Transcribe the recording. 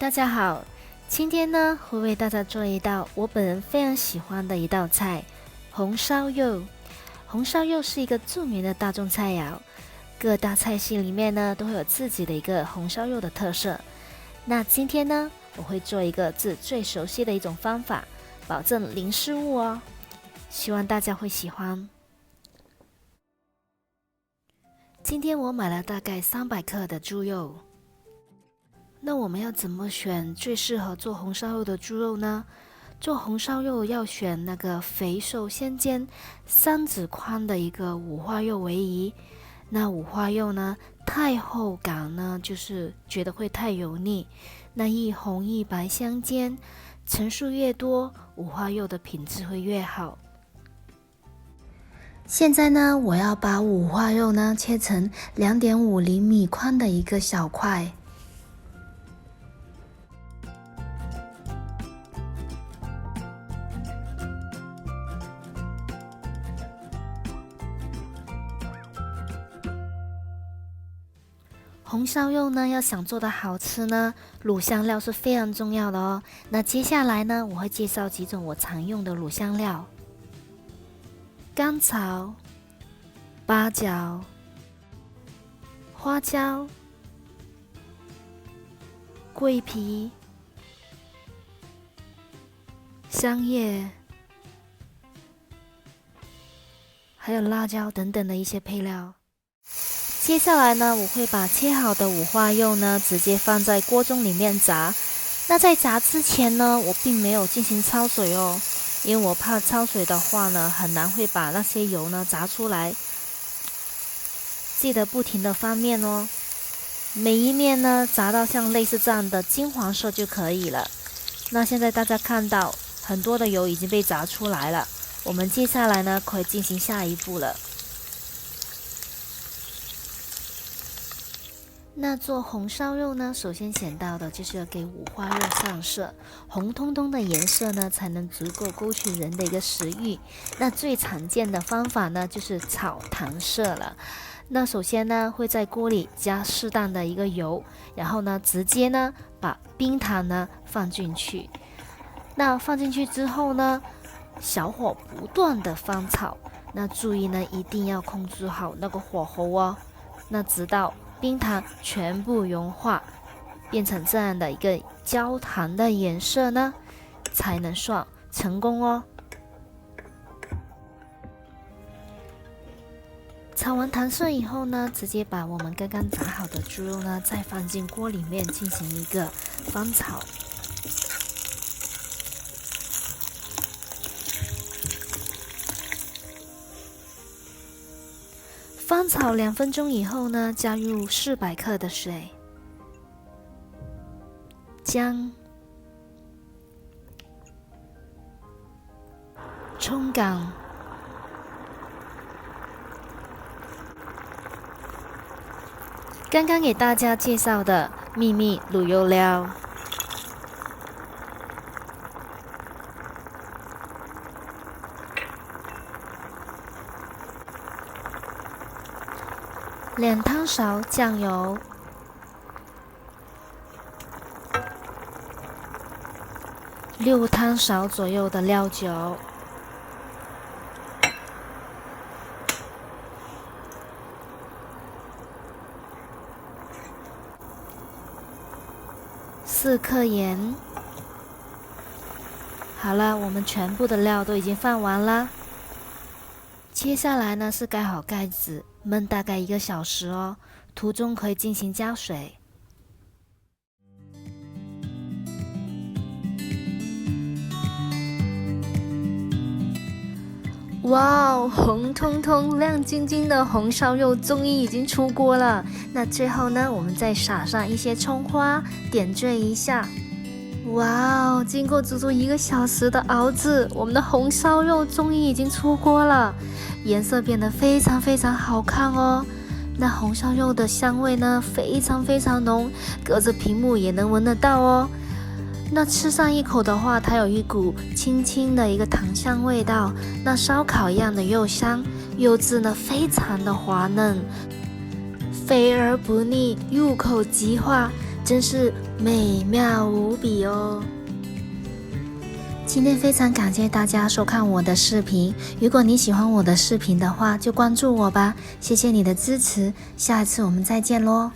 大家好，今天呢会为大家做一道我本人非常喜欢的一道菜——红烧肉。红烧肉是一个著名的大众菜肴，各大菜系里面呢都会有自己的一个红烧肉的特色。那今天呢，我会做一个自己最熟悉的一种方法，保证零失误哦。希望大家会喜欢。今天我买了大概300克的猪肉。那我们要怎么选最适合做红烧肉的猪肉呢？做红烧肉要选那个肥瘦相间、3指宽的一个五花肉为宜。那五花肉呢，太厚感呢，就是觉得会太油腻。那一红一白相间，层数越多，五花肉的品质会越好。现在呢，我要把五花肉呢切成2.5厘米宽的一个小块。红烧肉呢，要想做的好吃呢，卤香料是非常重要的哦。那接下来呢，我会介绍几种我常用的卤香料：甘草、八角、花椒、桂皮、香叶，还有辣椒等等的一些配料。接下来呢，我会把切好的五花肉呢直接放在锅中里面炸。那在炸之前呢，我并没有进行焯水哦，因为我怕焯水的话呢，很难会把那些油呢炸出来。记得不停的翻面哦，每一面呢炸到像类似这样的金黄色就可以了。那现在大家看到很多的油已经被炸出来了，我们接下来呢可以进行下一步了。那做红烧肉呢，首先想到的就是要给五花肉上色，红彤彤的颜色呢，才能足够勾起人的一个食欲。那最常见的方法呢，就是炒糖色了。那首先呢，会在锅里加适当的一个油，然后呢，直接呢把冰糖呢放进去。那放进去之后呢，小火不断的翻炒。那注意呢，一定要控制好那个火候哦。那直到冰糖全部融化，变成这样的一个焦糖的颜色呢，才能算成功哦。炒完糖色以后呢，直接把我们刚刚炸好的猪肉呢，再放进锅里面进行一个翻炒。翻炒2分钟以后呢，加入400克的水、姜、葱杆、刚刚给大家介绍的秘密卤肉料。2汤勺酱油，6汤勺左右的料酒，4克盐。好了，我们全部的料都已经放完了。接下来呢是盖好盖子，焖大概1个小时哦。途中可以进行加水。哇哦，红彤彤、亮晶晶的红烧肉终于已经出锅了。那最后呢，我们再撒上一些葱花，点缀一下。哇哦，经过足足1个小时的熬制，我们的红烧肉终于已经出锅了，颜色变得非常非常好看哦。那红烧肉的香味呢，非常非常浓，隔着屏幕也能闻得到哦。那吃上一口的话，它有一股轻轻的一个糖香味道，那烧烤一样的肉香，肉质呢非常的滑嫩，肥而不腻，入口即化，真是美妙无比哦。今天非常感谢大家收看我的视频，如果你喜欢我的视频的话，就关注我吧，谢谢你的支持，下一次我们再见咯。